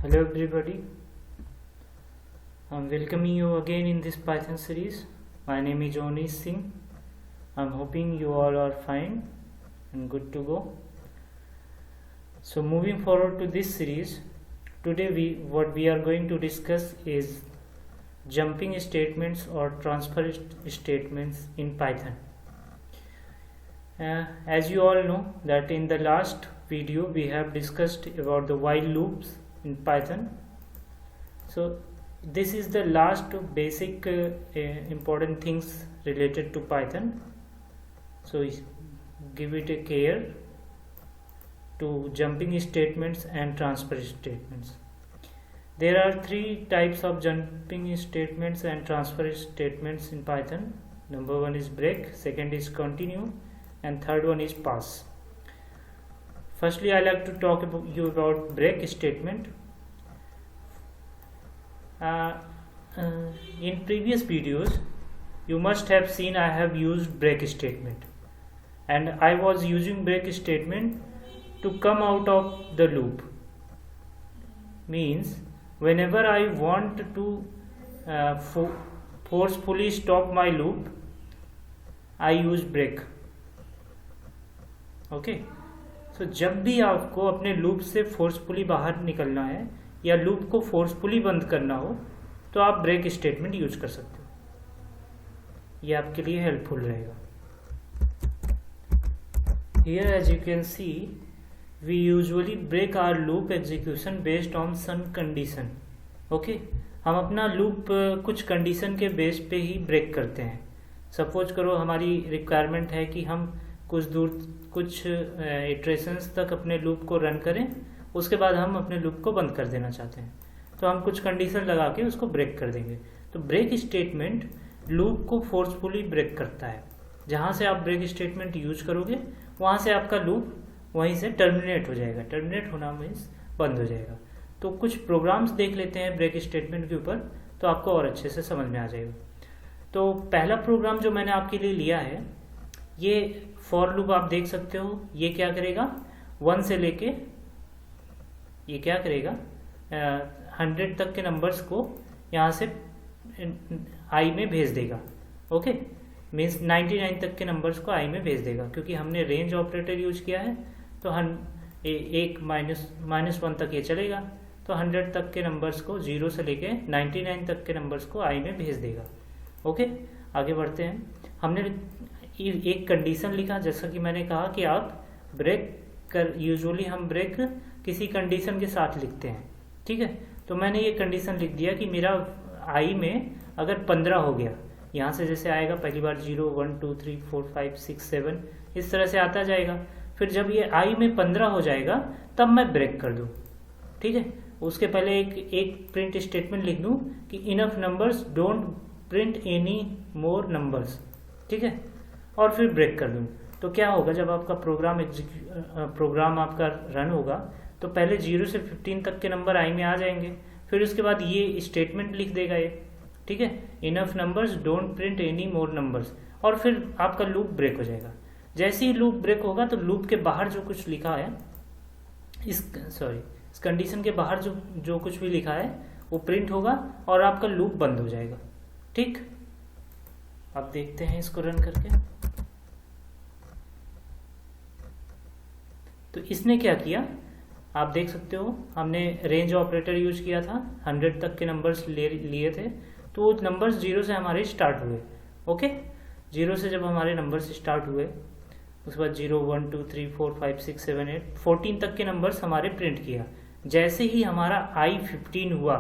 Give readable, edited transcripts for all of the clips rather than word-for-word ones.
Hello everybody, I'm welcoming you again in this Python series. My name is Onish Singh. I'm hoping you all are fine and good to go. So moving forward to this series, today what we are going to discuss is jumping statements or transfer statements in Python. As you all know that in the last video we have discussed about the while loops in Python. So this is the last basic important things related to Python. So give it a care to jumping statements and transfer statements. There are three types of jumping statements and transfer statements in Python. Number one is break, second is continue, and third one is pass. Firstly, I like to talk about break statement. In previous videos, you must have seen I have used break statement, and I was using break statement to come out of the loop. Means whenever I want to forcefully stop my loop, I use break. Okay so जब भी आपको अपने loop से forcefully बाहर निकलना है या loop को फोर्सफुली बंद करना हो तो आप ब्रेक स्टेटमेंट यूज कर सकते हो. ये आपके लिए हेल्पफुल रहेगा. Here as you can see we usually break our loop execution based on some condition. Okay, हम अपना लूप कुछ कंडीशन के बेस पे ही ब्रेक करते हैं. सपोज करो हमारी रिक्वायरमेंट है कि हम कुछ इटरेशंस तक अपने लूप को रन करें, उसके बाद हम अपने लूप को बंद कर देना चाहते हैं, तो हम कुछ कंडीशन लगा के उसको ब्रेक कर देंगे. तो ब्रेक स्टेटमेंट लूप को फोर्सफुली ब्रेक करता है. जहाँ से आप ब्रेक स्टेटमेंट यूज करोगे वहाँ से आपका लूप वहीं से टर्मिनेट हो जाएगा. टर्मिनेट होना मीन्स बंद हो जाएगा. तो कुछ प्रोग्राम्स देख लेते हैं ब्रेक स्टेटमेंट के ऊपर, तो आपको और अच्छे से समझ में आ जाएगा. तो पहला प्रोग्राम जो मैंने आपके लिए लिया है, ये फॉर लूप आप देख सकते हो. ये क्या करेगा, 1 से लेके ये क्या करेगा 100 तक के नंबर्स को यहाँ से आई में भेज देगा. ओके, मीन्स 99 तक के नंबर्स को आई में भेज देगा. क्योंकि हमने रेंज ऑपरेटर यूज किया है तो हम एक -1 तक ये चलेगा, तो 100 तक के नंबर्स को 0 से लेके 99 तक के नंबर्स को आई में भेज देगा. ओके, आगे बढ़ते हैं. हमने एक कंडीशन लिखा, जैसा कि मैंने कहा कि आप यूजुअली हम ब्रेक किसी कंडीशन के साथ लिखते हैं. ठीक है, तो मैंने ये कंडीशन लिख दिया कि मेरा आई में अगर 15 हो गया, यहाँ से जैसे आएगा पहली बार 0 1 2 3 4 5 6 7 इस तरह से आता जाएगा. फिर जब ये आई में 15 हो जाएगा तब मैं ब्रेक कर दूँ. ठीक है, उसके पहले एक प्रिंट स्टेटमेंट लिख दूँ कि enough numbers don't print any more numbers. ठीक है, और फिर ब्रेक कर दूँ. तो क्या होगा, जब आपका प्रोग्राम आपका रन होगा तो पहले 0 से 15 तक के नंबर आई में आ जाएंगे. फिर उसके बाद ये स्टेटमेंट लिख देगा ये. ठीक है, enough numbers don't print any more numbers, और फिर आपका लूप ब्रेक हो जाएगा. जैसे ही लूप ब्रेक होगा तो लूप के बाहर जो कुछ लिखा है इस कंडीशन के बाहर जो कुछ भी लिखा है वो प्रिंट होगा और आपका लूप बंद हो जाएगा. ठीक, अब देखते हैं इसको रन करके. तो इसने क्या किया आप देख सकते हो, हमने रेंज ऑपरेटर यूज किया था, 100 तक के नंबर्स लिए थे, तो वो नंबर्स 0 से हमारे स्टार्ट हुए. ओके, 0 से जब हमारे नंबर्स स्टार्ट हुए उसके बाद 0 1 2 3 4 5 6 7 8 14 तक के नंबर्स हमारे प्रिंट किया. जैसे ही हमारा आई 15 हुआ,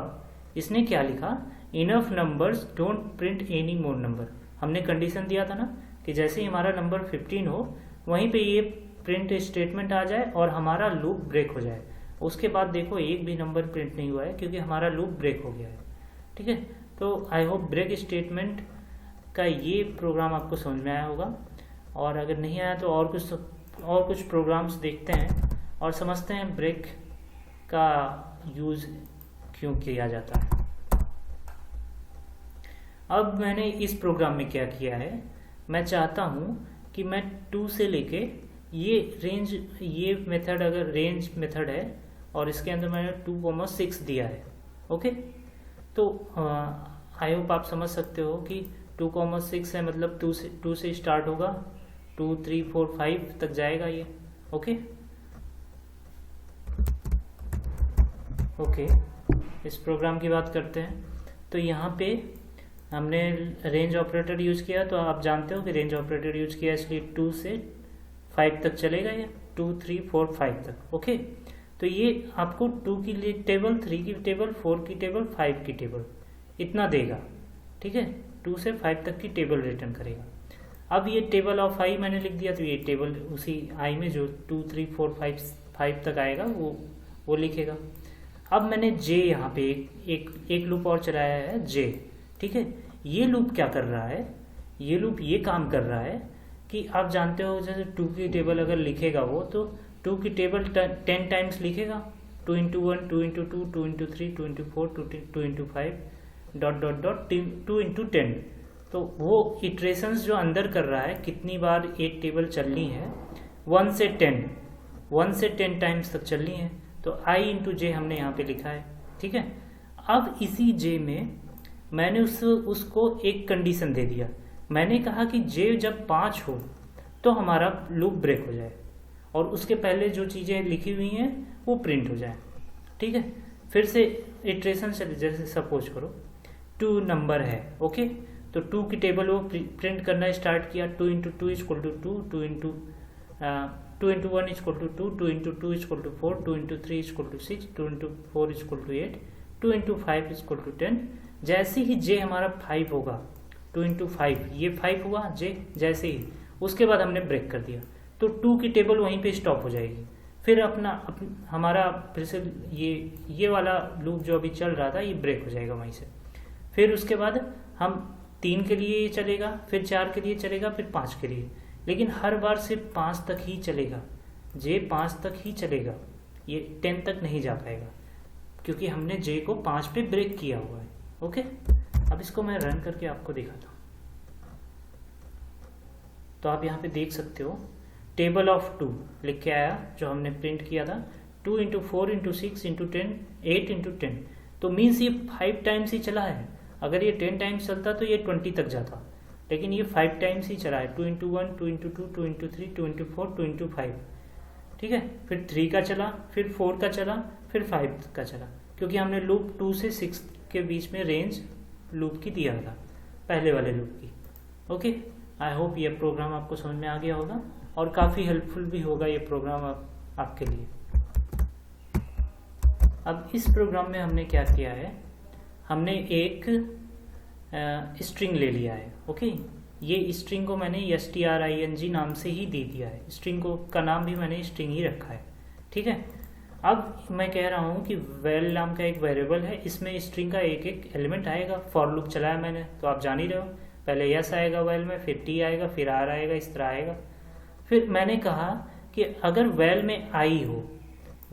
इसने क्या लिखा, enough numbers don't print any more number. हमने कंडीशन दिया था ना कि जैसे ही हमारा नंबर 15 हो वहीं पे ये प्रिंट स्टेटमेंट आ जाए और हमारा लूप ब्रेक हो जाए. उसके बाद देखो एक भी नंबर प्रिंट नहीं हुआ है क्योंकि हमारा लूप ब्रेक हो गया है. ठीक है, तो आई होप ब्रेक स्टेटमेंट का ये प्रोग्राम आपको समझ में आया होगा, और अगर नहीं आया तो और कुछ प्रोग्राम्स देखते हैं और समझते हैं ब्रेक का यूज़ क्यों किया जाता है. अब मैंने इस प्रोग्राम में क्या किया है, मैं चाहता हूँ कि मैं 2 से लेके ये मेथड अगर रेंज मेथड है और इसके अंदर मैंने 2,6 दिया है। ओके, तो आई होप आप समझ सकते हो कि 2,6 है मतलब 2 से स्टार्ट होगा, 2 3 4 5 तक जाएगा ये। ओके ओके, इस प्रोग्राम की बात करते हैं। तो यहाँ पे हमने रेंज ऑपरेटर यूज किया, तो आप जानते हो कि रेंज ऑपरेटर यूज किया इसलिए 2 से 5 तक चलेगा ये, 2 3 4 5 तक। ओके, तो ये आपको 2 की लिए टेबल, 3 की टेबल, 4 की टेबल, 5 की टेबल इतना देगा। ठीक है, 2 से 5 तक की टेबल रिटर्न करेगा। अब ये टेबल ऑफ आई मैंने लिख दिया, तो ये टेबल उसी आई में जो 2 3 4 5 तक आएगा वो लिखेगा। अब मैंने जे यहाँ पे एक लूप और चलाया है जे। ठीक है, ये लूप क्या कर रहा है, ये लूप ये काम कर रहा है कि आप जानते हो जैसे 2 की टेबल अगर लिखेगा वो, तो 2 की टेबल 10 टाइम्स लिखेगा, 2 into 1, 2 into 2, 2 into 3, 2 into 4, 2 into 5 ... 2 into 10। तो वो इटरेशंस जो अंदर कर रहा है कितनी बार एक टेबल चलनी है, 1 से 10 टाइम्स तक चलनी है। तो i इंटू जे हमने यहाँ पे लिखा है। ठीक है, अब इसी जे में मैंने उसको एक कंडीशन दे दिया। मैंने कहा कि जे जब 5 हो तो हमारा लूप ब्रेक हो जाए और उसके पहले जो चीज़ें लिखी हुई हैं वो प्रिंट हो जाए। ठीक है, फिर से इटरेशन चले, जैसे सपोज करो 2 नंबर है। ओके, तो 2 की टेबल वो प्रिंट करना स्टार्ट किया, 2 into 2 equal to 2, 2 into 1 equal to 2, 2 into 2 equal to 4, 2 into 3 equal to 6, 2 into 4 equal to 8, 2 into 5 equal to 10। जैसे ही जे हमारा 5 होगा, 2 into 5 ये 5 हुआ जे, जैसे ही उसके बाद हमने ब्रेक कर दिया तो 2 की टेबल वहीं पे स्टॉप हो जाएगी। फिर हमारा फिर से ये वाला लूप जो अभी चल रहा था ये ब्रेक हो जाएगा वहीं से। फिर उसके बाद हम 3 के लिए चलेगा, फिर 4 के लिए चलेगा, फिर 5 के लिए, लेकिन हर बार सिर्फ 5 तक ही चलेगा, जे 5 तक ही चलेगा, ये 10 तक नहीं जा पाएगा क्योंकि हमने जे को 5 पे ब्रेक किया हुआ है। ओके, अब इसको मैं रन करके आपको दिखाता हूँ। तो आप यहाँ पे देख सकते हो टेबल ऑफ 2 लिख के आया जो हमने प्रिंट किया था, 2 into 4 into 6 into 10, 8 into 10। तो मीन्स ये 5 टाइम्स ही चला है। अगर ये 10 टाइम्स चलता तो ये 20 तक जाता, लेकिन ये 5 टाइम्स ही चला है, 2 into 1, 2 into 2, 2 into 3, 2 into 4, 2 into 5। ठीक है, फिर 3 का चला, फिर 4 का चला, फिर 5 का चला, क्योंकि हमने लूप 2 से 6 के बीच में रेंज लूप की दिया था, पहले वाले लूप की। ओके, आई होप ये प्रोग्राम आपको समझ में आ गया होगा और काफ़ी हेल्पफुल भी होगा ये प्रोग्राम आपके लिए। अब इस प्रोग्राम में हमने क्या किया है, हमने एक स्ट्रिंग ले लिया है। ओके, ये स्ट्रिंग को मैंने string नाम से ही दे दिया है, स्ट्रिंग को का नाम भी मैंने स्ट्रिंग ही रखा है। ठीक है, अब मैं कह रहा हूँ कि वेल नाम का एक वेरिएबल है, इसमें स्ट्रिंग का एक एक एलिमेंट आएगा। फॉर लूप चलाया मैंने तो आप जान ही रहे हो, पहले यस आएगा वेल में, फिर टी आएगा, फिर आर आएगा, इस तरह आएगा। फिर मैंने कहा कि अगर वेल में आई हो,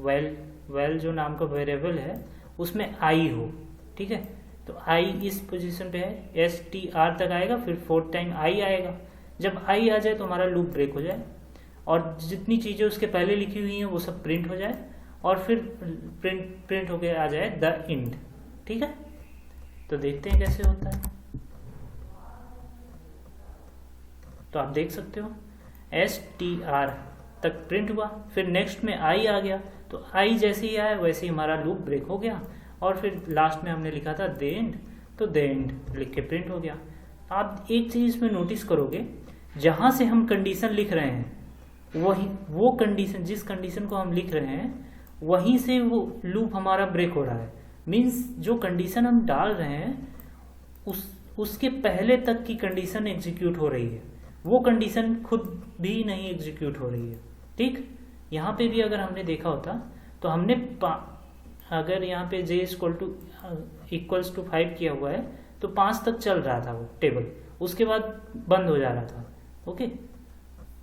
वेल जो नाम का वेरिएबल है उसमें आई हो, ठीक है, तो आई इस पोजीशन पे है, str तक आएगा, फिर 4 टाइम आई आएगा। जब आई आ जाए तो हमारा लूप ब्रेक हो जाए और जितनी चीज़ें उसके पहले लिखी हुई हैं वो सब प्रिंट हो जाए और फिर प्रिंट होके आ जाए द एंड। ठीक है, तो देखते हैं कैसे होता है। तो आप देख सकते हो str तक प्रिंट हुआ, फिर नेक्स्ट में आई आ गया, तो आई जैसे ही आया वैसे ही हमारा लूप ब्रेक हो गया और फिर लास्ट में हमने लिखा था द एंड, तो द एंड लिख के प्रिंट हो गया। आप एक चीज इसमें नोटिस करोगे, जहां से हम कंडीशन लिख रहे हैं वही वो कंडीशन, जिस कंडीशन को हम लिख रहे हैं वहीं से वो लूप हमारा ब्रेक हो रहा है। मीन्स जो कंडीशन हम डाल रहे हैं उसके पहले तक की कंडीशन एग्जीक्यूट हो रही है, वो कंडीशन खुद भी नहीं एग्जीक्यूट हो रही है। ठीक, यहाँ पे भी अगर हमने देखा होता तो हमने अगर यहाँ पे j इक्वल्स टू 5 किया हुआ है तो 5 तक चल रहा था वो टेबल, उसके बाद बंद हो जा रहा था। ओके,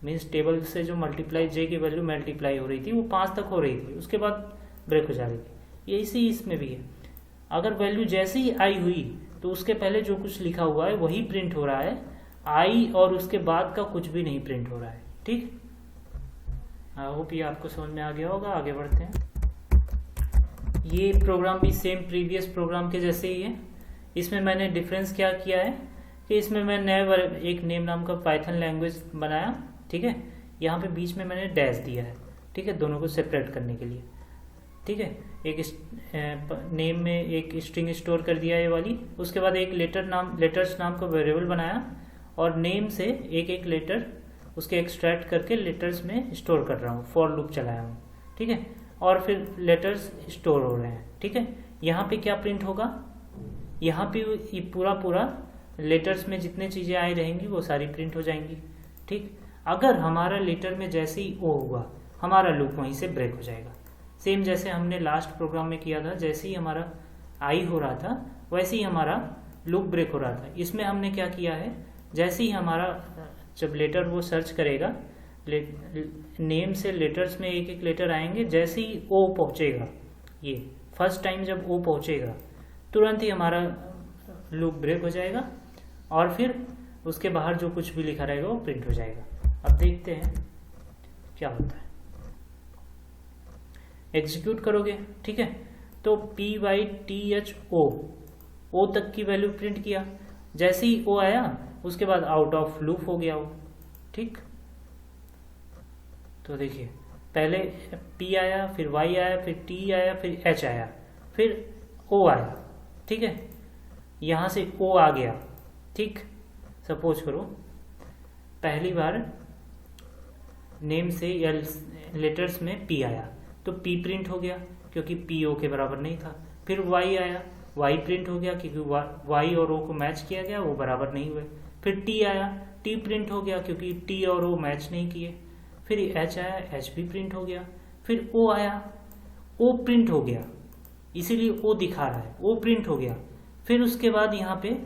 मीन्स टेबल से जो मल्टीप्लाई j की वैल्यू मल्टीप्लाई हो रही थी वो 5 तक हो रही थी, उसके बाद ब्रेक हो जा रही थी। ये इसी इसमें भी है, अगर वैल्यू जैसे ही आई हुई तो उसके पहले जो कुछ लिखा हुआ है वही प्रिंट हो रहा है, आई और उसके बाद का कुछ भी नहीं प्रिंट हो रहा है। ठीक, आई होप ये आपको समझ में आ गया होगा। आगे बढ़ते हैं। ये प्रोग्राम भी सेम प्रीवियस प्रोग्राम के जैसे ही है। इसमें मैंने डिफरेंस क्या किया है कि इसमें मैं नए एक नेम नाम का पाइथन लैंग्वेज बनाया, ठीक है। यहाँ पे बीच में मैंने डैश दिया है, ठीक है, दोनों को सेपरेट करने के लिए, ठीक है। एक नेम में एक स्ट्रिंग स्टोर कर दिया ये वाली, उसके बाद एक लेटर्स नाम का वेरिएबल बनाया और नेम से एक एक लेटर उसके एक्सट्रैक्ट करके लेटर्स में स्टोर कर रहा हूँ, फॉर लूप चलाया हूँ, ठीक है। और फिर लेटर्स स्टोर हो रहे हैं, ठीक है। यहाँ पे क्या प्रिंट होगा, यहाँ पे ये पूरा लेटर्स में जितने चीज़ें आई रहेंगी वो सारी प्रिंट हो जाएंगी, ठीक। अगर हमारा लेटर में जैसे ही ओ हुआ हमारा लूप वहीं से ब्रेक हो जाएगा। सेम जैसे हमने लास्ट प्रोग्राम में किया था, जैसे ही हमारा आई हो रहा था वैसे ही हमारा लूप ब्रेक हो रहा था। इसमें हमने क्या किया है, जैसे ही हमारा जब लेटर वो सर्च करेगा, नेम से लेटर्स में एक एक लेटर आएंगे, जैसे ही ओ पहुंचेगा, ये फर्स्ट टाइम जब ओ पहुंचेगा तुरंत ही हमारा लूप ब्रेक हो जाएगा और फिर उसके बाहर जो कुछ भी लिखा रहेगा वो प्रिंट हो जाएगा। अब देखते हैं क्या होता है। एग्जीक्यूट करोगे, ठीक है, तो PYTHO तक की वैल्यू प्रिंट किया। जैसे ही ओ आया उसके बाद आउट ऑफ लूप हो गया वो, ठीक। तो देखिए पहले P आया, फिर Y आया, फिर T आया, फिर H आया, फिर O आया, ठीक है। यहाँ से O आ गया, ठीक। सपोज करो पहली बार नेम से या लेटर्स में P आया तो P प्रिंट हो गया क्योंकि P O के बराबर नहीं था। फिर Y आया, Y प्रिंट हो गया क्योंकि Y और O को मैच किया गया, वो बराबर नहीं हुए। फिर T आया, T प्रिंट हो गया क्योंकि T और O मैच नहीं किए। फिर H आया, H भी प्रिंट हो गया। फिर O आया, O प्रिंट हो गया, इसीलिए O दिखा रहा है, O प्रिंट हो गया। फिर उसके बाद यहाँ पे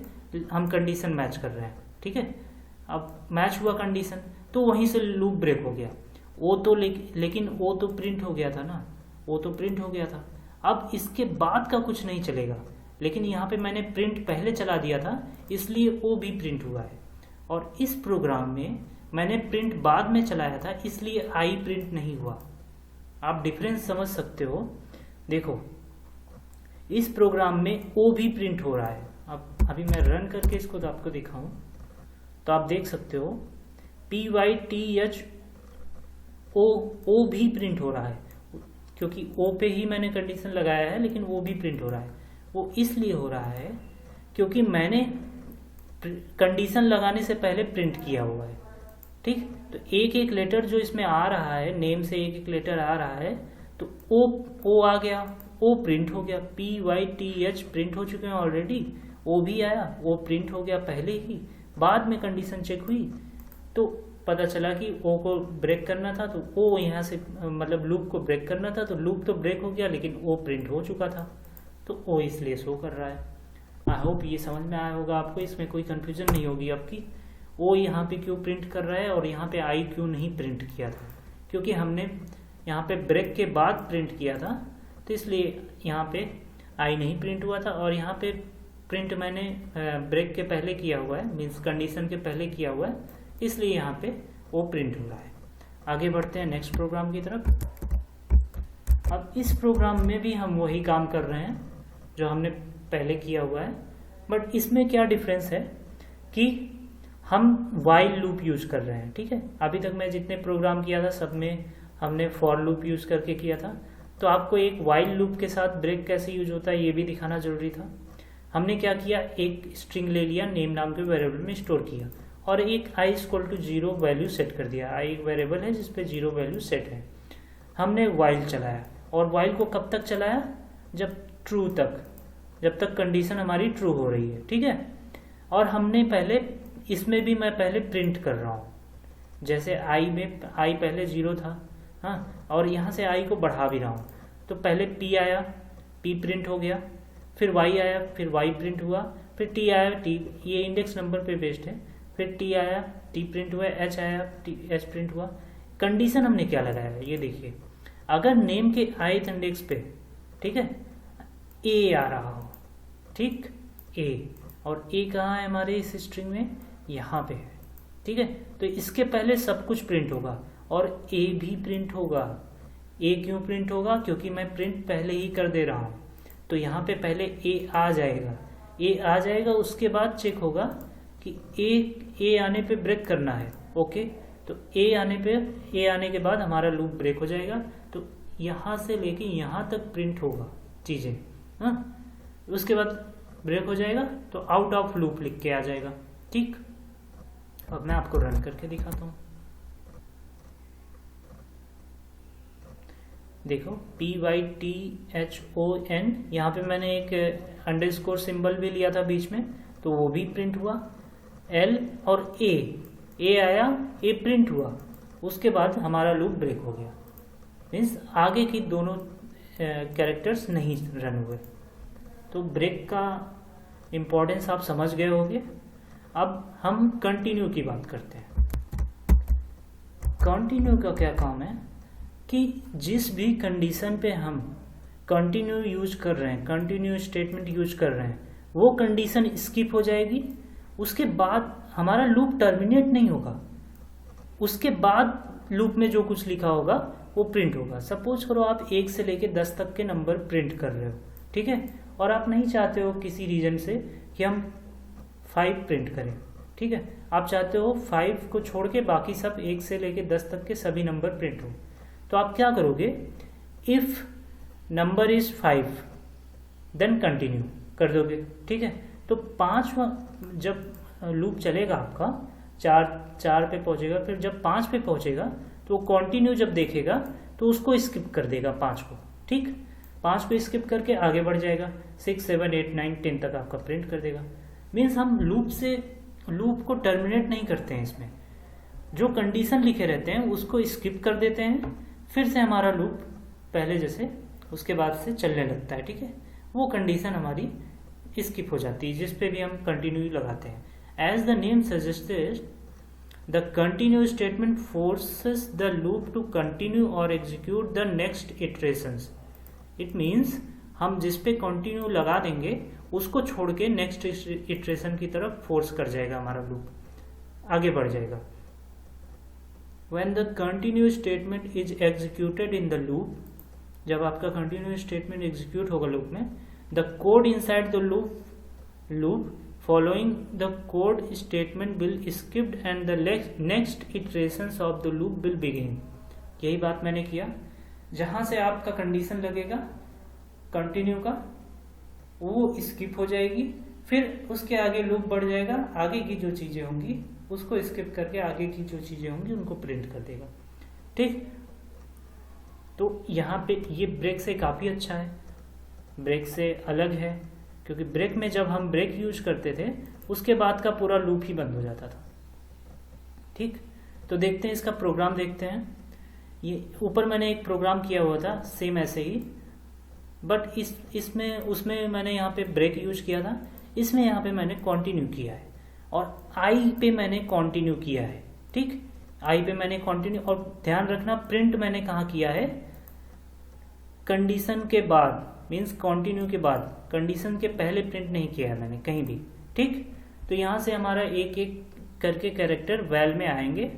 हम कंडीशन मैच कर रहे हैं, ठीक है। अब मैच हुआ कंडीशन तो वहीं से लूप ब्रेक हो गया। O तो लेकिन O तो प्रिंट हो गया था ना, O तो प्रिंट हो गया था। अब इसके बाद का कुछ नहीं चलेगा, लेकिन यहाँ पे मैंने प्रिंट पहले चला दिया था इसलिए O भी प्रिंट हुआ है। और इस प्रोग्राम में मैंने प्रिंट बाद में चलाया था इसलिए I प्रिंट नहीं हुआ। आप डिफरेंस समझ सकते हो। देखो इस प्रोग्राम में O भी प्रिंट हो रहा है। अब अभी मैं रन करके इसको तो आपको दिखाऊं तो आप देख सकते हो PYTHO O भी प्रिंट हो रहा है क्योंकि O पे ही मैंने कंडीशन लगाया है, लेकिन O भी प्रिंट हो रहा है। वो इसलिए हो रहा है क्योंकि मैंने कंडीशन लगाने से पहले प्रिंट किया हुआ है, ठीक। तो एक एक लेटर जो इसमें आ रहा है, नेम से एक एक लेटर आ रहा है, तो O आ गया, O प्रिंट हो गया। PYTH प्रिंट हो चुके हैं ऑलरेडी, O भी आया, O प्रिंट हो गया पहले ही। बाद में कंडीशन चेक हुई तो पता चला कि O को ब्रेक करना था, तो O यहाँ से मतलब लूप को ब्रेक करना था, तो लूप तो ब्रेक हो गया लेकिन O प्रिंट हो चुका था, तो O इसलिए शो कर रहा है। आई होप ये समझ में आया होगा आपको, इसमें कोई कंफ्यूजन नहीं होगी आपकी। O यहाँ पे क्यों प्रिंट कर रहा है और यहाँ पे I क्यों नहीं प्रिंट किया था, क्योंकि हमने यहाँ पे ब्रेक के बाद प्रिंट किया था, तो इसलिए यहाँ पे I नहीं प्रिंट हुआ था। और यहाँ पे प्रिंट मैंने ब्रेक के पहले किया हुआ है, मीन्स कंडीशन के पहले किया हुआ है, इसलिए यहाँ पे वो प्रिंट हो रहा है। आगे बढ़ते हैं नेक्स्ट प्रोग्राम की तरफ। अब इस प्रोग्राम में भी हम वही काम कर रहे हैं जो हमने पहले किया हुआ है, बट इसमें क्या डिफरेंस है कि हम वाइल लूप यूज कर रहे हैं, ठीक है। अभी तक मैं जितने प्रोग्राम किया था सब में हमने फॉर लूप यूज करके किया था, तो आपको एक वाइल लूप के साथ ब्रेक कैसे यूज होता है ये भी दिखाना जरूरी था। हमने क्या किया, एक स्ट्रिंग ले लिया, नेम नाम के वेरिएबल में स्टोर किया और एक I = 0 वैल्यू सेट कर दिया। I एक वेरिएबल है जिसपे 0 वैल्यू सेट है। हमने वाइल चलाया और वाइल को कब तक चलाया, जब ट्रू तक, जब तक कंडीशन हमारी ट्रू हो रही है, ठीक है। और हमने पहले इसमें भी मैं पहले प्रिंट कर रहा हूँ, जैसे I में I पहले 0 था, हाँ, और यहाँ से I को बढ़ा भी रहा हूँ। तो पहले P आया, P प्रिंट हो गया, फिर Y आया, फिर Y प्रिंट हुआ, फिर T आया, T ये इंडेक्स नंबर पे बेस्ड है, फिर T आया, T प्रिंट हुआ, H आया, H प्रिंट हुआ। कंडीशन हमने क्या लगाया है ये देखिए, अगर नेम के ith इंडेक्स पे, ठीक है, A आ रहा हो, ठीक, A, और A कहाँ है हमारे इस स्ट्रिंग में, यहाँ पे है, ठीक है। तो इसके पहले सब कुछ प्रिंट होगा और A भी प्रिंट होगा, ए क्यों प्रिंट होगा, क्योंकि मैं प्रिंट पहले ही कर दे रहा हूँ। तो यहाँ पे पहले ए आ जाएगा, ए आ जाएगा, उसके बाद चेक होगा कि ए आने पे ब्रेक करना है। ओके, तो ए आने के बाद हमारा लूप ब्रेक हो जाएगा। तो यहाँ से लेके यहाँ तक प्रिंट होगा चीज़ें, हाँ, उसके बाद ब्रेक हो जाएगा तो आउट ऑफ लूप लिख के आ जाएगा। ठीक, अब मैं आपको रन करके दिखाता हूँ। देखो PYTHON, यहाँ पे मैंने एक अंडरस्कोर सिंबल भी लिया था बीच में, तो वो भी प्रिंट हुआ। L और A आया, A प्रिंट हुआ, उसके बाद हमारा लूप ब्रेक हो गया। मीन्स आगे की दोनों कैरेक्टर्स नहीं रन हुए। तो ब्रेक का इम्पोर्टेंस आप समझ गए होंगे। अब हम कंटिन्यू की बात करते हैं। कंटिन्यू का क्या काम है कि जिस भी कंडीशन पे हम कंटिन्यू यूज कर रहे हैं, कंटिन्यू स्टेटमेंट यूज कर रहे हैं, वो कंडीशन स्किप हो जाएगी, उसके बाद हमारा लूप टर्मिनेट नहीं होगा, उसके बाद लूप में जो कुछ लिखा होगा वो प्रिंट होगा। सपोज करो आप 1 से लेके 10 तक के नंबर प्रिंट कर रहे हो, ठीक है, और आप नहीं चाहते हो किसी रीजन से कि हम 5 प्रिंट करें, ठीक है, आप चाहते हो 5 को छोड़ के बाकी सब 1 से लेके 10 तक के सभी नंबर प्रिंट हो। तो आप क्या करोगे, if number is 5 then continue कर दोगे, ठीक है। तो 5वां जब लूप चलेगा आपका 4 पे पहुंचेगा, फिर जब 5 पे पहुंचेगा तो कंटिन्यू जब देखेगा तो उसको स्किप कर देगा 5 को, ठीक, 5 को स्किप करके आगे बढ़ जाएगा, 6, 7, 8, 9, 10 तक आपका प्रिंट कर देगा। मीन्स हम लूप को टर्मिनेट नहीं करते हैं, इसमें जो कंडीशन लिखे रहते हैं उसको स्किप कर देते हैं, फिर से हमारा लूप पहले जैसे उसके बाद से चलने लगता है, ठीक है, वो कंडीशन हमारी स्किप हो जाती है जिस पे भी हम कंटिन्यू लगाते हैं। As the name suggested, the continue statement forces the loop to continue और execute the next iterations. It means हम जिस पे कंटिन्यू लगा देंगे उसको छोड़ के नेक्स्ट इटरेशन की तरफ फोर्स कर जाएगा, हमारा लूप आगे बढ़ जाएगा। When the continuous statement is executed in the loop, जब आपका continuous statement execute होगा लूप में, the code inside the loop following the code statement will skip and the next iterations of the loop will begin। यही बात मैंने किया, जहां से आपका कंडीशन लगेगा कंटिन्यू का वो स्किप हो जाएगी, फिर उसके आगे लूप बढ़ जाएगा, आगे की जो चीजें होंगी उसको स्किप करके आगे की जो चीजें होंगी उनको प्रिंट कर देगा, ठीक। तो यहाँ पे ये ब्रेक से काफी अच्छा है, ब्रेक से अलग है, क्योंकि ब्रेक में जब हम ब्रेक यूज करते थे उसके बाद का पूरा लूप ही बंद हो जाता था, ठीक। तो देखते हैं इसका प्रोग्राम, देखते हैं। ये ऊपर मैंने एक प्रोग्राम किया हुआ था सेम ऐसे ही, बट इसमें उसमें मैंने यहाँ पे ब्रेक यूज किया था, इसमें यहाँ पे मैंने कंटिन्यू किया है और आई पे मैंने कंटिन्यू किया है, ठीक, आई पे मैंने कंटिन्यू। और ध्यान रखना प्रिंट मैंने कहाँ किया है, कंडीशन के बाद, मीन्स कंटिन्यू के बाद, कंडीशन के पहले प्रिंट नहीं किया है मैंने कहीं भी, ठीक। तो यहाँ से हमारा एक एक करके कैरेक्टर वेल में आएंगे,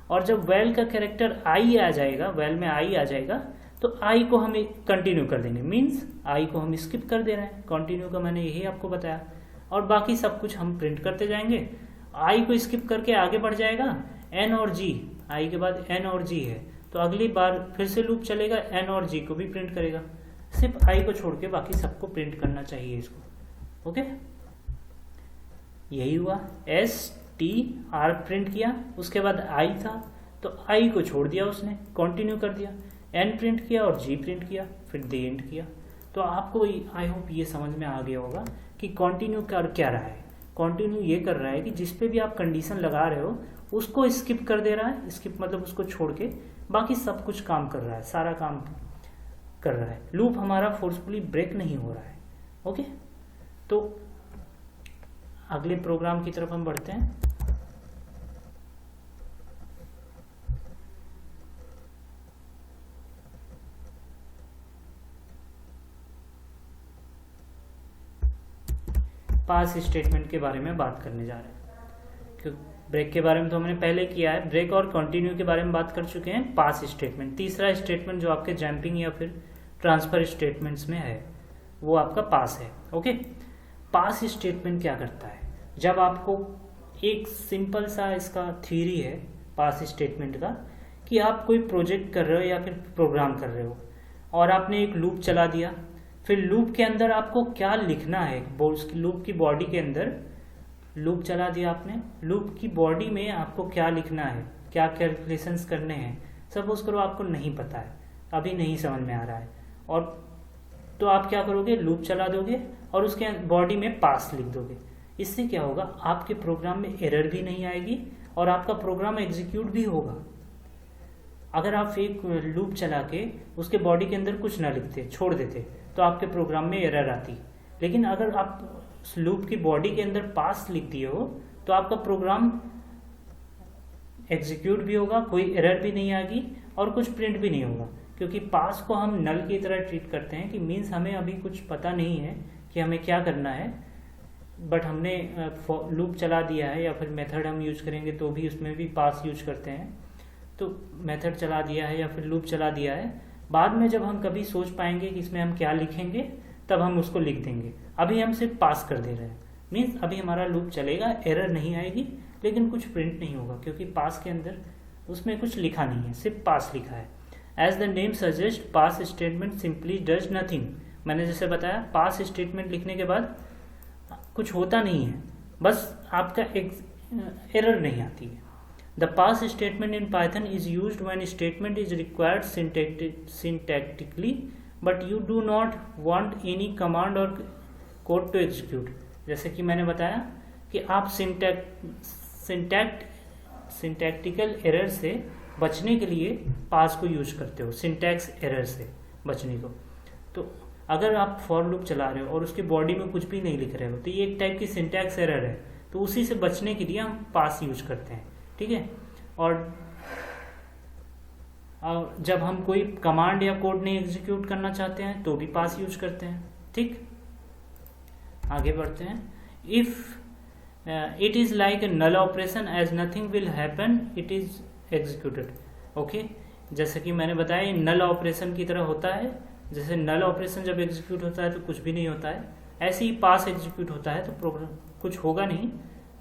और जब वेल का कैरेक्टर आई आ जाएगा, वेल में आई आ जाएगा, तो आई को हम कंटिन्यू कर देंगे, मीन्स आई को हम स्किप कर दे रहे हैं। कंटिन्यू का मैंने यही आपको बताया, और बाकी सब कुछ हम प्रिंट करते जाएंगे। आई को स्किप करके आगे बढ़ जाएगा, एन और जी, आई के बाद एन और जी है, तो अगली बार फिर से लूप चलेगा, एन और जी को भी प्रिंट करेगा, सिर्फ आई को छोड़ के बाकी सबको प्रिंट करना चाहिए इसको, ओके। यही हुआ, एस टी आर प्रिंट किया, उसके बाद आई था तो आई को छोड़ दिया उसने, कंटिन्यू कर दिया, एन प्रिंट किया और जी प्रिंट किया, फिर द एंड किया। तो आपको आई होप ये समझ में आ गया होगा कि कंटिन्यू कर क्या रहा है। कंटिन्यू ये कर रहा है कि जिस पे भी आप कंडीशन लगा रहे हो उसको स्किप कर दे रहा है, स्किप मतलब उसको छोड़ के बाकी सब कुछ काम कर रहा है, सारा काम कर रहा है, लूप हमारा फोर्सफुली ब्रेक नहीं हो रहा है, ओके। तो अगले प्रोग्राम की तरफ हम बढ़ते हैं। पास स्टेटमेंट के बारे में बात करने जा रहे हैं, ब्रेक के बारे में तो हमने पहले किया है, ब्रेक और कंटिन्यू के बारे में बात कर चुके हैं। पास स्टेटमेंट, तीसरा स्टेटमेंट जो आपके जंपिंग या फिर ट्रांसफर स्टेटमेंट्स में है वो आपका पास है। ओके, पास स्टेटमेंट क्या करता है, जब आपको एक सिंपल सा इसका थ्योरी है पास स्टेटमेंट का कि आप कोई प्रोजेक्ट कर रहे हो या फिर प्रोग्राम कर रहे हो और आपने एक लूप चला दिया, फिर लूप के अंदर आपको क्या लिखना है, लूप की बॉडी के अंदर लूप चला दिया आपने, लूप की बॉडी में आपको क्या लिखना है, क्या कैलकुलेशंस करने हैं, सपोज करो आपको नहीं पता है, अभी नहीं समझ में आ रहा है, और तो आप क्या करोगे, लूप चला दोगे और उसके बॉडी में पास लिख दोगे। इससे क्या होगा, आपके प्रोग्राम में एरर भी नहीं आएगी और आपका प्रोग्राम एग्जीक्यूट भी होगा। अगर आप एक लूप चला के उसके बॉडी के अंदर कुछ ना लिखते, छोड़ देते, तो आपके प्रोग्राम में एरर आती। लेकिन अगर आप लूप की बॉडी के अंदर पास लिख दिए हो तो आपका प्रोग्राम एग्जीक्यूट भी होगा, कोई एरर भी नहीं आएगी और कुछ प्रिंट भी नहीं होगा, क्योंकि पास को हम नल की तरह ट्रीट करते हैं कि मीन्स हमें अभी कुछ पता नहीं है कि हमें क्या करना है, बट हमने लूप चला दिया है या फिर मेथड हम यूज करेंगे तो भी उसमें भी पास यूज करते हैं। तो मेथड चला दिया है या फिर लूप चला दिया है, बाद में जब हम कभी सोच पाएंगे कि इसमें हम क्या लिखेंगे तब हम उसको लिख देंगे। अभी हम सिर्फ पास कर दे रहे हैं, मीन्स अभी हमारा लूप चलेगा, एरर नहीं आएगी लेकिन कुछ प्रिंट नहीं होगा, क्योंकि पास के अंदर उसमें कुछ लिखा नहीं है, सिर्फ पास लिखा है। As the name suggest, pass statement simply does nothing. मैंने जैसे बताया, पास स्टेटमेंट लिखने के बाद कुछ होता नहीं है, बस आपका एरर नहीं आती है। The pass statement in Python is used when a statement is required syntactically, but you do not want any command or code to execute। जैसे कि मैंने बताया कि आप सिंटैक्टिकल एरर से बचने के लिए पास को यूज करते हो, सिंटैक्स एरर से बचने को। तो अगर आप फॉर लूप चला रहे हो और उसकी बॉडी में कुछ भी नहीं लिख रहे हो तो ये एक टाइप की सिंटैक्स एरर है, तो उसी से बचने के लिए हम पास यूज करते हैं। ठीक है, और जब हम कोई कमांड या कोड नहीं एग्जीक्यूट करना चाहते हैं तो भी पास यूज करते हैं। ठीक, आगे बढ़ते हैं। If it is like a null operation as nothing will happen it is executed. Okay, जैसे कि मैंने बताया ये नल ऑपरेशन की तरह होता है, जैसे नल ऑपरेशन जब एग्जीक्यूट होता है तो कुछ भी नहीं होता है, ऐसे ही पास एग्जीक्यूट होता है तो प्रोग्राम कुछ होगा नहीं,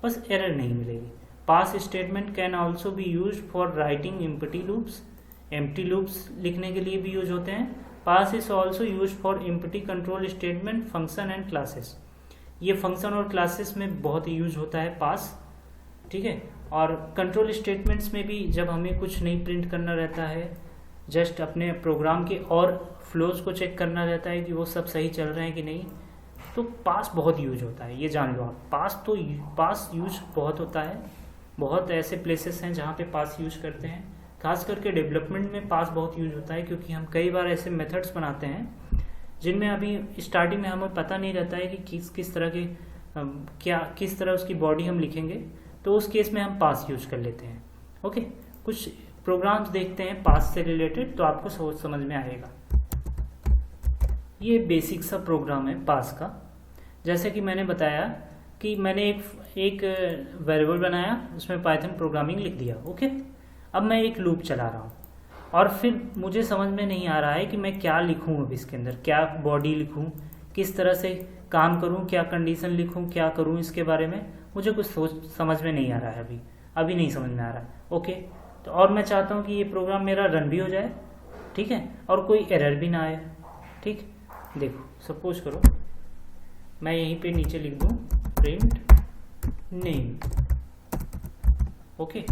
बस एरर नहीं मिलेगी। Pass statement can also be use for writing empty loops, empty loops लिखने के लिए भी यूज होते हैं। Pass is also use for empty control statement, function and classes. ये फंक्शन और क्लासेस में बहुत यूज होता है पास। ठीक है, और कंट्रोल स्टेटमेंट्स में भी जब हमें कुछ नहीं प्रिंट करना रहता है, जस्ट अपने प्रोग्राम के और फ्लोज को चेक करना रहता है कि वो सब सही चल रहे हैं कि नहीं, तो पास बहुत यूज होता है, ये जान लो आप। पास यूज बहुत होता है, बहुत ऐसे प्लेसेस हैं जहाँ पे पास यूज करते हैं, खास करके डेवलपमेंट में पास बहुत यूज होता है, क्योंकि हम कई बार ऐसे मेथड्स बनाते हैं जिनमें अभी स्टार्टिंग में हमें पता नहीं रहता है कि किस तरह के किस तरह उसकी बॉडी हम लिखेंगे, तो उस केस में हम पास यूज कर लेते हैं। ओके, कुछ प्रोग्राम्स देखते हैं पास से रिलेटेड तो आपको सोच समझ में आएगा। ये बेसिक सा प्रोग्राम है पास का। जैसे कि मैंने बताया कि मैंने एक वेरिएबल बनाया, उसमें पाइथन प्रोग्रामिंग लिख दिया। ओके, अब मैं एक लूप चला रहा हूँ और फिर मुझे समझ में नहीं आ रहा है कि मैं क्या लिखूँ, अब इसके अंदर क्या बॉडी लिखूँ, किस तरह से काम करूँ, क्या कंडीशन लिखूँ, क्या करूँ, इसके बारे में मुझे कुछ समझ में नहीं आ रहा है, अभी नहीं समझ में आ रहा है। ओके, तो और मैं चाहता हूँ कि ये प्रोग्राम मेरा रन भी हो जाए, ठीक है, और कोई एरर भी ना आए। ठीक, देखो सपोज करो मैं यहीं पे नीचे लिख दूँ प्रिंट नेम। ओके,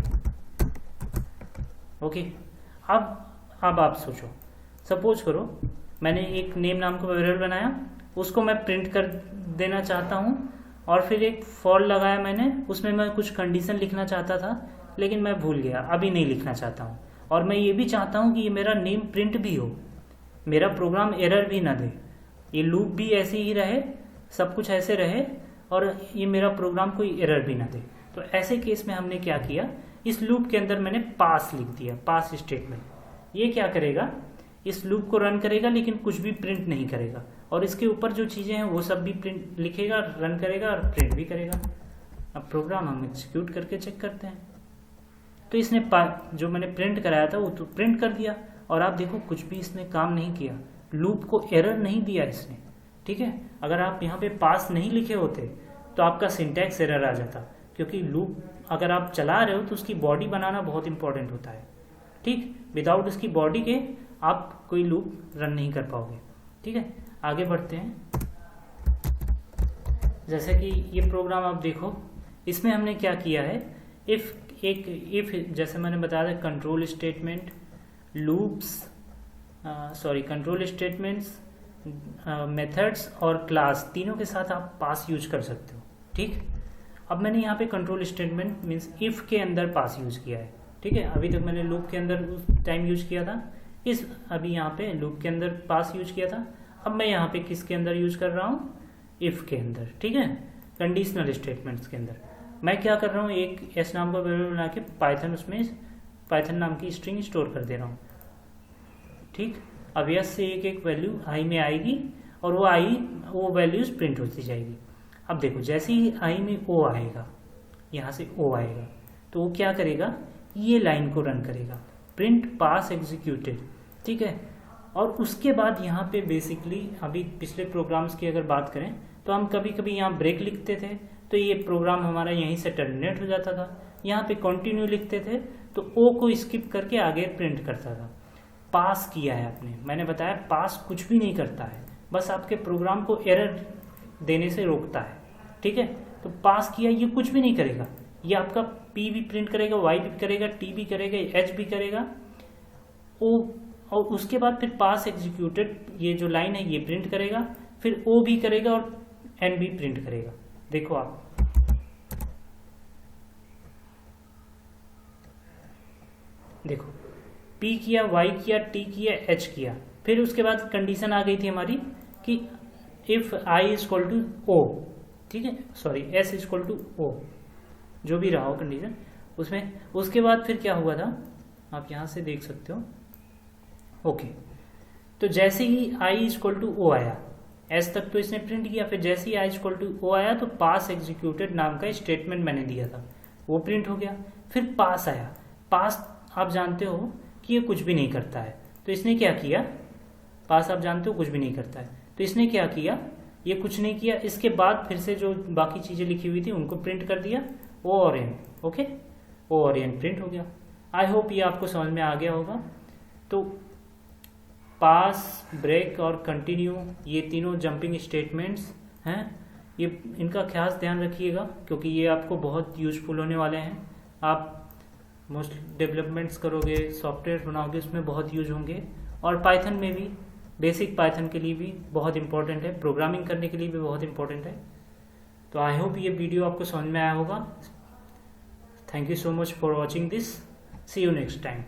अब आप सोचो, सपोज करो मैंने एक नेम नाम का वेरिएबल बनाया, उसको मैं प्रिंट कर देना चाहता हूँ, और फिर एक फॉर लगाया मैंने, उसमें मैं कुछ कंडीशन लिखना चाहता था लेकिन मैं भूल गया, अभी नहीं लिखना चाहता हूँ, और मैं ये भी चाहता हूँ कि ये मेरा नेम प्रिंट भी हो, मेरा प्रोग्राम एरर भी ना दे, ये लूप भी ऐसे ही रहे, सब कुछ ऐसे रहे, और ये मेरा प्रोग्राम कोई एरर भी ना दे। तो ऐसे केस में हमने क्या किया, इस लूप के अंदर मैंने पास लिख दिया, पास स्टेटमेंट। ये क्या करेगा, इस लूप को रन करेगा लेकिन कुछ भी प्रिंट नहीं करेगा, और इसके ऊपर जो चीज़ें हैं वो सब भी प्रिंट लिखेगा, रन करेगा और प्रिंट भी करेगा। अब प्रोग्राम हम एग्जीक्यूट करके चेक करते हैं। तो इसने जो मैंने प्रिंट कराया था वो तो प्रिंट कर दिया, और आप देखो कुछ भी इसने काम नहीं किया, लूप को एरर नहीं दिया इसने। ठीक है, अगर आप यहाँ पे पास नहीं लिखे होते तो आपका सिंटैक्स एरर आ जाता, क्योंकि लूप अगर आप चला रहे हो तो उसकी बॉडी बनाना बहुत इंपॉर्टेंट होता है। ठीक, विदाउट उसकी बॉडी के आप कोई लूप रन नहीं कर पाओगे। ठीक है, आगे बढ़ते हैं। जैसे कि ये प्रोग्राम आप देखो, इसमें हमने क्या किया है, इफ जैसे मैंने बताया था control statement, loops control statements, methods और क्लास, तीनों के साथ आप पास यूज कर सकते हो। ठीक, अब मैंने यहाँ पे कंट्रोल स्टेटमेंट मीन्स इफ के अंदर पास यूज किया है। ठीक है, अभी तक मैंने लूप के अंदर उस टाइम यूज किया था, अभी यहाँ पे लूप के अंदर पास यूज किया था। अब मैं यहाँ पे किसके अंदर यूज कर रहा हूँ, इफ के अंदर। ठीक है, कंडीशनल स्टेटमेंट्स के अंदर मैं क्या कर रहा हूँ, एक एस नाम का वेरिएबल बना के पाइथन नाम की स्ट्रिंग स्टोर कर दे रहा हूँ। ठीक, अब यस से एक वैल्यू आई में आएगी और वो वैल्यूज प्रिंट होती जाएगी। अब देखो जैसे ही आई में ओ आएगा, यहाँ से ओ आएगा, तो वो क्या करेगा, ये लाइन को रन करेगा, प्रिंट पास एग्जीक्यूटेड। ठीक है, और उसके बाद यहाँ पे बेसिकली अभी पिछले प्रोग्राम्स की अगर बात करें तो हम कभी कभी यहाँ ब्रेक लिखते थे तो ये प्रोग्राम हमारा यहीं से टर्मिनेट हो जाता था। यहाँ पे कंटिन्यू लिखते थे तो ओ को स्किप करके आगे प्रिंट करता था। पास किया है आपने, मैंने बताया पास कुछ भी नहीं करता है, बस आपके प्रोग्राम को एरर देने से रोकता है। ठीक है, तो पास किया, ये कुछ भी नहीं करेगा, ये आपका पी भी प्रिंट करेगा, वाई भी करेगा, टी भी करेगा, एच भी करेगा, ओ, और उसके बाद फिर पास एग्जीक्यूटेड ये जो लाइन है ये प्रिंट करेगा, फिर ओ भी करेगा और एन भी प्रिंट करेगा। देखो आप देखो, पी किया, वाई किया, टी किया, एच किया, फिर उसके बाद कंडीशन आ गई थी हमारी कि if I is equal to O, ठीक है, sorry S is equal to O, जो भी रहा हो कंडीशन उसमें। उसके बाद फिर क्या हुआ था, आप यहां से देख सकते हो। ओके, तो जैसे ही आई इज इक्वल टू ओ आया, एस तक तो इसने प्रिंट किया, फिर जैसे ही आई इज इक्वल टू ओ आया तो पास एग्जीक्यूटेड नाम का स्टेटमेंट मैंने दिया था, वो प्रिंट हो गया। फिर पास आया, पास आप जानते हो कि ये कुछ भी नहीं करता है, तो इसने क्या किया, पास आप जानते हो कुछ भी नहीं करता है, तो इसने क्या किया, ये कुछ नहीं किया। इसके बाद फिर से जो बाकी चीजें लिखी हुई थी उनको प्रिंट कर दिया, ओ और एन। ओके, ओ और एन प्रिंट हो गया। आई होप ये आपको समझ में आ गया होगा। तो पास, ब्रेक और कंटिन्यू, ये तीनों जंपिंग स्टेटमेंट्स हैं, ये इनका खास ध्यान रखिएगा क्योंकि ये आपको बहुत यूजफुल होने वाले हैं। आप मोस्ट डेवलपमेंट्स करोगे, सॉफ्टवेयर बनाओगे, उसमें बहुत यूज होंगे, और पाइथन में भी, बेसिक पाइथन के लिए भी बहुत इंपॉर्टेंट है, प्रोग्रामिंग करने के लिए भी बहुत इंपॉर्टेंट है। तो आई होप ये वीडियो आपको समझ में आया होगा। Thank you so much for watching this, see you next time.